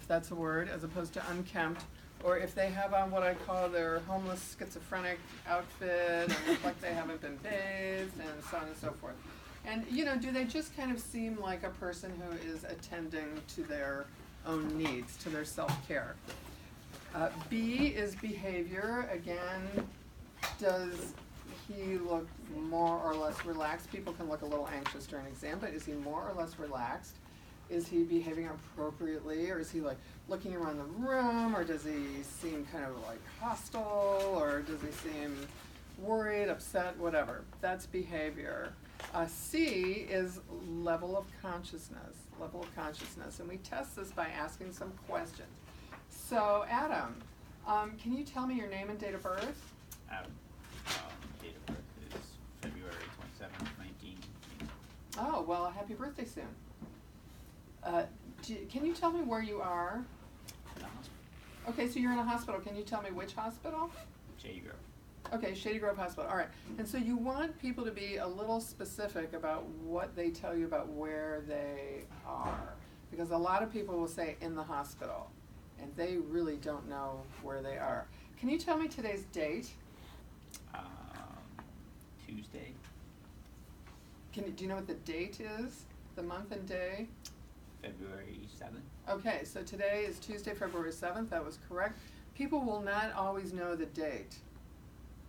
that's a word, as opposed to unkempt, or if they have on what I call their homeless schizophrenic outfit and look like they haven't been bathed and so on and so forth. And, you know, do they just kind of seem like a person who is attending to their own needs, to their self-care? B is behavior. Again, does he look more or less relaxed? People can look a little anxious during an exam, but is he more or less relaxed? Is he behaving appropriately, or is he like looking around the room, or does he seem kind of like hostile, or does he seem worried, upset, whatever? That's behavior. C is level of consciousness, and we test this by asking some questions. So, Adam, can you tell me your name and date of birth? Adam. Date of birth is February 27th, 19. Oh, well, happy birthday soon. Can you tell me where you are? In the hospital. Okay, so you're in a hospital. Can you tell me which hospital? Shady Grove. Okay, Shady Grove Hospital. All right. And so you want people to be a little specific about what they tell you about where they are. Because a lot of people will say in the hospital, and they really don't know where they are. Can you tell me today's date? Tuesday. Do you know what the date is? The month and day? February 7th. Okay, so today is Tuesday, February 7th. That was correct. People will not always know the date,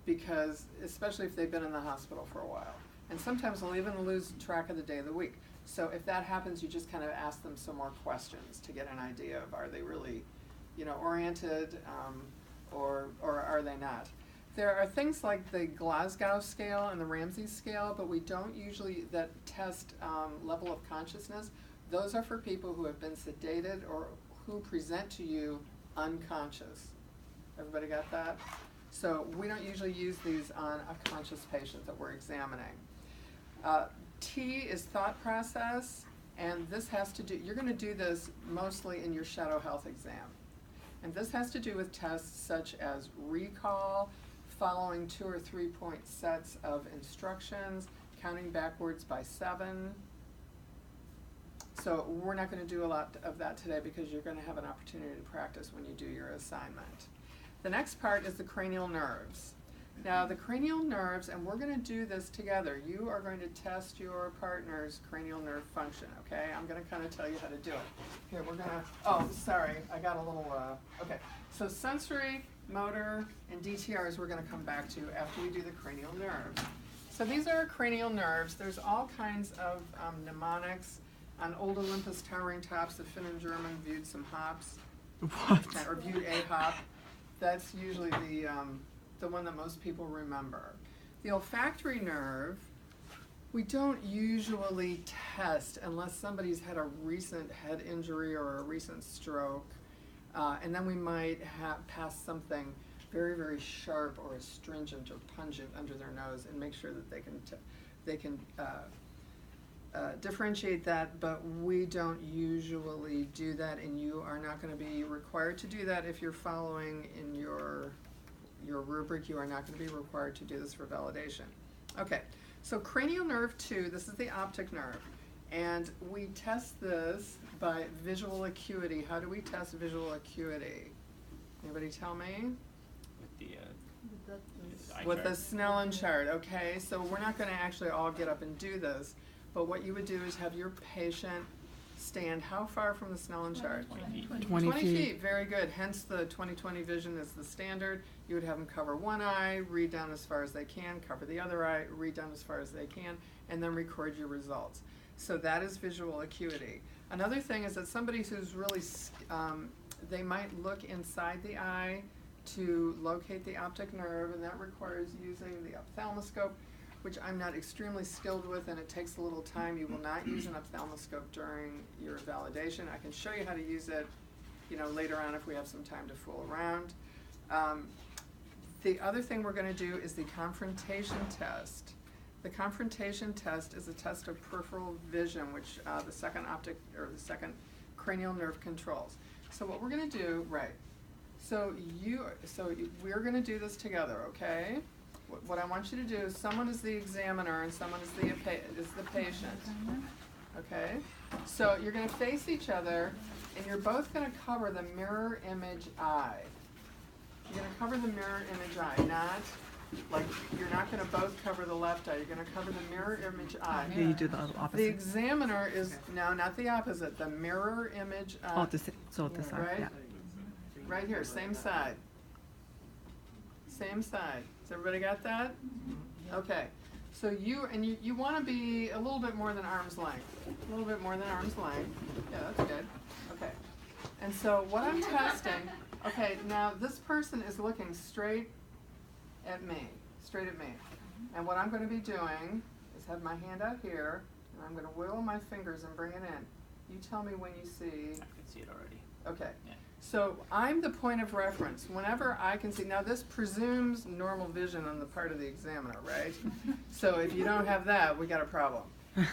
because especially if they've been in the hospital for a while. And sometimes they'll even lose track of the day of the week. So if that happens, you just kind of ask them some more questions to get an idea of, are they really, you know, oriented, or are they not? There are things like the Glasgow scale and the Ramsey scale, but we don't usually that test level of consciousness. Those are for people who have been sedated or who present to you unconscious. Everybody got that? So we don't usually use these on a conscious patient that we're examining. T is thought process, and this has to do, you're going to do this mostly in your shadow health exam. And this has to do with tests such as recall, following 2 or 3 point sets of instructions, counting backwards by 7. So we're not going to do a lot of that today because you're going to have an opportunity to practice when you do your assignment. The next part is the cranial nerves. Now the cranial nerves, and we're going to do this together. You are going to test your partner's cranial nerve function, okay? I'm going to kind of tell you how to do it. Here, we're going to, oh, sorry, I got a little, okay. So sensory, motor, and DTRs we're going to come back to after we do the cranial nerves. So these are cranial nerves. There's all kinds of mnemonics. On Old Olympus towering tops, the Finn and German viewed some hops. What? Or viewed a hop. That's usually the one that most people remember. The olfactory nerve, we don't usually test unless somebody's had a recent head injury or a recent stroke, and then we might pass something very, very sharp or astringent or pungent under their nose and make sure that they can differentiate that, but we don't usually do that, and you are not going to be required to do that if you're following in your rubric. You are not going to be required to do this for validation. Okay, so cranial nerve 2, this is the optic nerve, and we test this by visual acuity. How do we test visual acuity? Anybody tell me? With the Snellen chart, okay? So we're not going to actually all get up and do this, but what you would do is have your patient stand how far from the Snellen chart? 20 feet. 20 feet, very good. Hence the 20-20 vision is the standard. You would have them cover one eye, read down as far as they can, cover the other eye, read down as far as they can, and then record your results. So that is visual acuity. Another thing is that somebody who's really, they might look inside the eye to locate the optic nerve, and that requires using the ophthalmoscope, which I'm not extremely skilled with, and it takes a little time. You will not use an ophthalmoscope during your validation. I can show you how to use it, you know, later on if we have some time to fool around. The other thing we're going to do is the confrontation test. The confrontation test is a test of peripheral vision, which the second cranial nerve controls. So what we're going to do, right? So we're going to do this together, okay? What I want you to do is someone is the examiner and someone is the patient. okay? So you're gonna face each other, and you're both gonna cover the mirror image eye. You're gonna cover the mirror image eye, not, like, you're not gonna both cover the left eye, you're gonna cover the mirror image eye. Yeah, you do the The opposite. examiner is, no, not the opposite, the mirror image eye. Oh, so this side, Right? yeah. Right here, same side. Same side. Has everybody got that? Okay. So you want to be a little bit more than arm's length. A little bit more than arm's length. Yeah, that's good. Okay. And so what I'm testing, okay, now this person is looking straight at me. Straight at me. And what I'm going to be doing is have my hand out here, and I'm going to wiggle my fingers and bring it in. You tell me when you see. I can see it already. Okay. Yeah. So I'm the point of reference. Whenever I can see, now this presumes normal vision on the part of the examiner, right? So if you don't have that, we got a problem.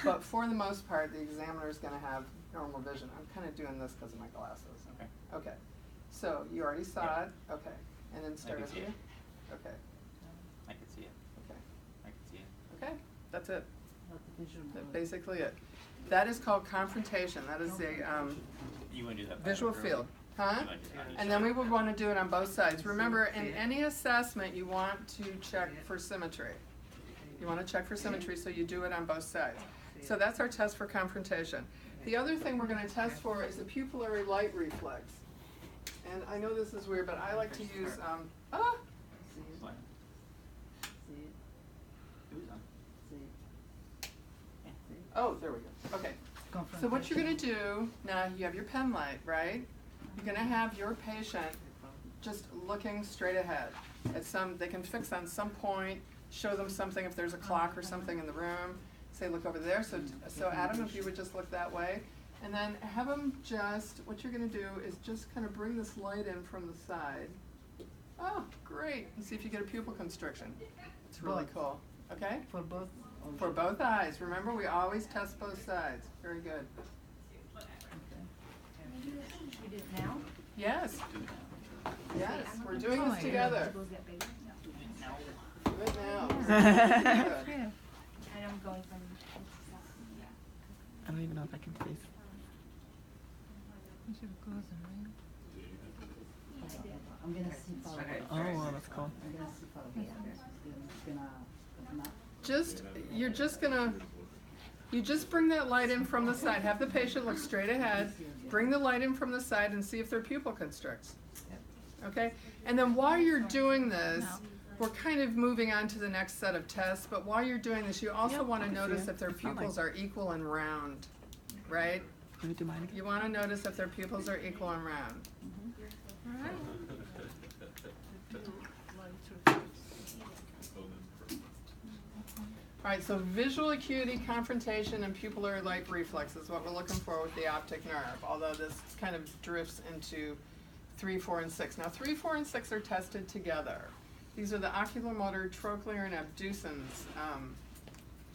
But for the most part, the examiner is going to have normal vision. I'm kind of doing this because of my glasses. Okay. Okay. So you already saw it. Okay. And then start can with see you. it. Okay. I can see it. Okay. I can see it. Okay. That's it. That's basically it. That is called confrontation. That is the You want to do that? visual backwards? field. Huh? You want to do that on each And then we side? would want to do it on both sides. Remember, in any assessment, you want to check for symmetry. You want to check for symmetry, so you do it on both sides. So that's our test for confrontation. The other thing we're going to test for is the pupillary light reflex. And I know this is weird, but I like to use, What? It was on. oh, there we go. Okay. So what you're going to do, now you have your pen light, right? You're going to have your patient just looking straight ahead at some, they can fix on some point, show them something if there's a clock or something in the room, say look over there. So Adam, if you would just look that way, and then have them just, what you're going to do is just kind of bring this light in from the side. Oh, great. And see if you get a pupil constriction. It's really cool. Okay? For both? For both eyes. Remember, we always test both sides. Very good. You do it now? Yes, Do it now. yes, we're doing this together. Those get bigger? No. Do it now. Good. And I'm going from. I don't even know if I can face. I'm gonna see far away. Oh, wow, that's cool. I'm gonna see far away. I'm gonna not. You just bring that light in from the side. Have the patient look straight ahead. Bring the light in from the side and see if their pupil constricts. Okay? And then while you're doing this, we're kind of moving on to the next set of tests, but while you're doing this, you also want to notice if their pupils are equal and round, right? Let me do mine again. You want to notice if their pupils are equal and round. All right, so visual acuity, confrontation, and pupillary light reflex is what we're looking for with the optic nerve, although this kind of drifts into 3, 4, and 6. Now 3, 4, and 6 are tested together. These are the oculomotor, trochlear, and abducens.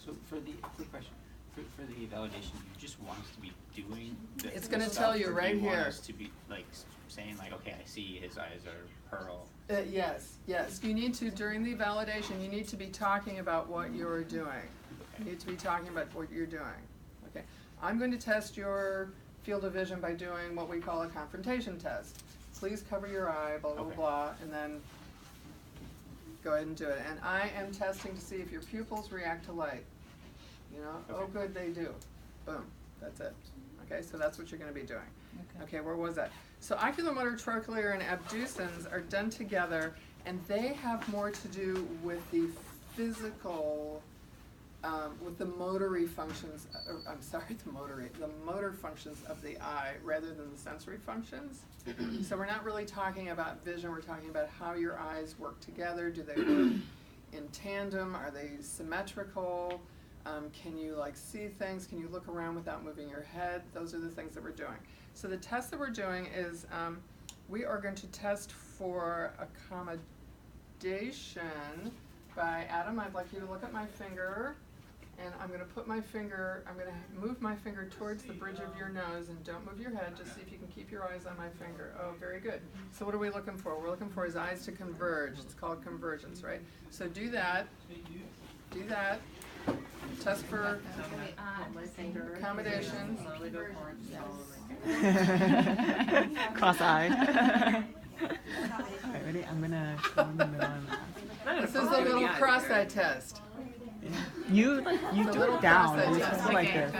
So for the quick question, for the validation, you just want us to be doing the It's gonna stuff, tell you or do right want here. us to be like saying like, okay, I see his eyes are pearl. Yes, yes. You need to, during the validation, you need to be talking about what you're doing. You need to be talking about what you're doing. Okay. I'm going to test your field of vision by doing what we call a confrontation test. Please cover your eye, blah, blah, Okay. blah, and then go ahead and do it. And I am testing to see if your pupils react to light. You know, oh Okay. good, they do. Boom, that's it. Okay, so that's what you're gonna be doing. Okay, where was that? So oculomotor, trochlear, and abducens are done together, and they have more to do with the physical, with the motory functions, the motor functions of the eye rather than the sensory functions. So we're not really talking about vision, we're talking about how your eyes work together. Do they work in tandem? Are they symmetrical? Can you like see things? Can you look around without moving your head? Those are the things that we're doing. So the test that we're doing is we are going to test for accommodation by Adam. I'd like you to look at my finger, and I'm going to put my finger, I'm going to move my finger towards the bridge of your nose, and don't move your head, just see if you can keep your eyes on my finger. Oh, very good. So what are we looking for? We're looking for his eyes to converge. It's called convergence, right? So do that. Do that. Test for accommodation. Cross-eyed. Alright, ready? I'm gonna go in the middle and This is the little cross-eye test. you The do little it down. cross-eye You're test. supposed to like this.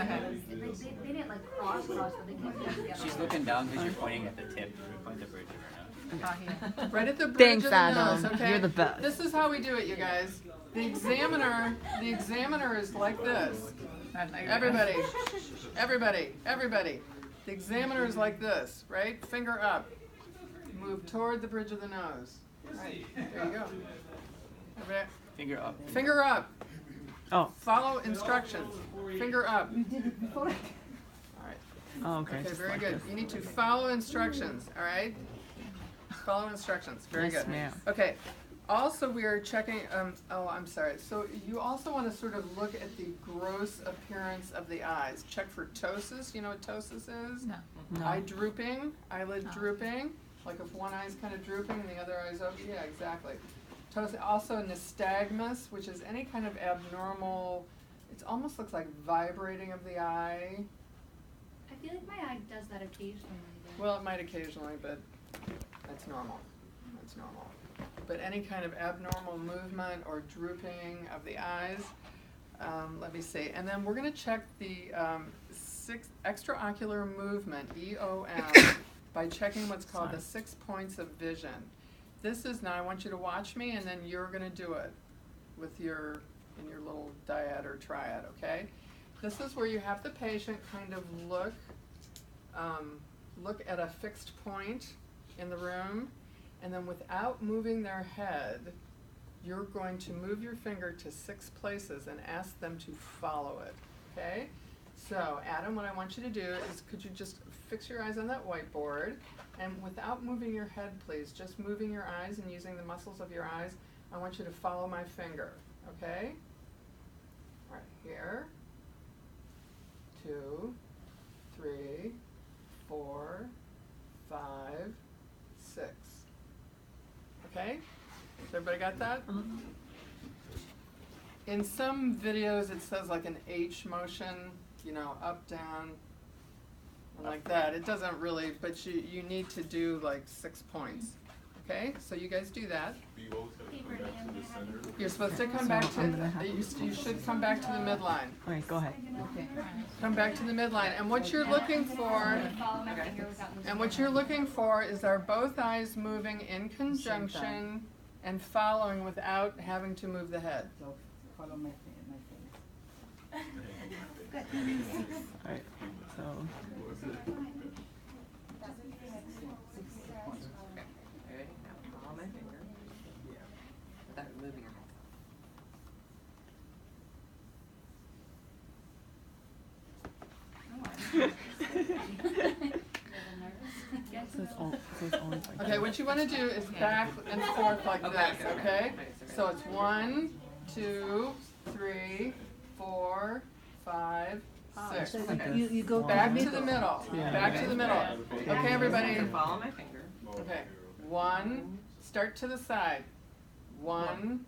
They didn't like cross, but they kept it together. She's looking down because you're pointing at the tip. You're pointing at the bridge of her nose. Right at the bridge Thanks, of the Adam. nose, okay? You're the best. This is how we do it, you guys. The examiner is like this. Everybody, everybody. The examiner is like this, right? Finger up. Move toward the bridge of the nose. Right, there you go. Everybody- Finger up. Finger up. Oh. Follow instructions. Finger up. You did it before. All right. Oh, okay. Okay, just very like good. this. You need to follow instructions, all right? Follow instructions, very Yes, good. ma'am. Okay, also we are checking, oh, I'm sorry. So you also want to sort of look at the gross appearance of the eyes. Check for ptosis, you know what ptosis is? No. Eye drooping, eyelid drooping, like if one eye's kind of drooping and the other eye's open, yeah, exactly. Ptosis, also nystagmus, which is any kind of abnormal, it almost looks like vibrating of the eye. I feel like my eye does that occasionally. though. Well, it might occasionally, but that's normal. That's normal. But any kind of abnormal movement or drooping of the eyes, let me see. And then we're going to check the extraocular movement, EOM, by checking what's called the 6 points of vision. This is, now I want you to watch me and then you're going to do it with in your little dyad or triad, okay? This is where you have the patient kind of look at a fixed point in the room, and then without moving their head, you're going to move your finger to 6 places and ask them to follow it, okay? So, Adam, what I want you to do is, could you just fix your eyes on that whiteboard, and without moving your head, please, just moving your eyes and using the muscles of your eyes, I want you to follow my finger, okay? All right, here. 2, 3, 4, 5, 6. Okay? Has everybody got that? In some videos it says like an H motion, you know, up, down, and like that. It doesn't really, but you need to do like 6 points. Okay? So you guys do that. You're supposed to come back to, you should come back to the midline. Okay, go ahead. Okay. Come back to the midline. And what you're looking for, Follow my finger without losing and what my you're eye. looking for is are both eyes moving in conjunction and following without having to move the head. So follow my fingers. Alright, so Ready? Now follow my finger. Without moving your head. so it's always like Okay, what you want to do is back and forth like this, okay? So it's 1, 2, 3, 4, 5, 6. So you go Back to the middle. Yeah. Back to the middle. Okay, everybody. Follow my finger. Okay. 1, start to the side. 1,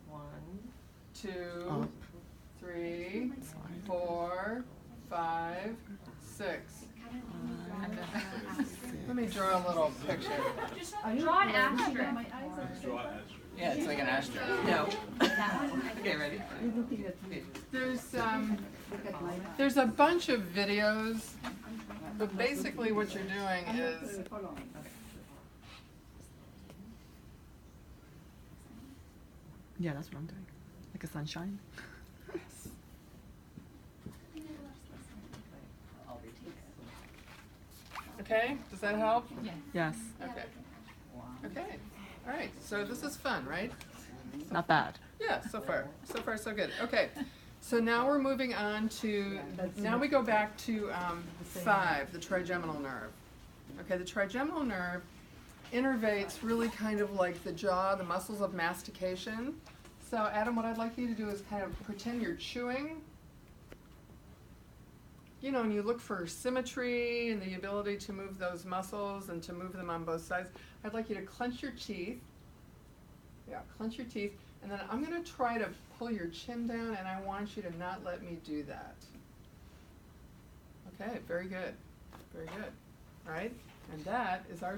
2, Up. 3, 4, 5, 6. Let me draw a little picture. Just draw an asterisk. Yeah, it's like an asterisk. No. That one? Okay, ready? You're looking at me. There's Look at my. there's a bunch of videos, but basically what you're doing is Follow me. yeah, that's what I'm doing. Like a sunshine. okay. Does that help? Yes. Okay. Okay. All right. So this is fun, right? Not bad. Yeah. So far so good. Okay. So now we're moving on to, now we go back to 5, the trigeminal nerve. Okay, the trigeminal nerve innervates really kind of like the jaw, the muscles of mastication. So Adam, what I'd like you to do is kind of pretend you're chewing. You know, and you look for symmetry and the ability to move those muscles and to move them on both sides. I'd like you to clench your teeth. Yeah, clench your teeth. And then I'm gonna try to pull your chin down, and I want you to not let me do that. Okay, very good, very good. All right, and that is our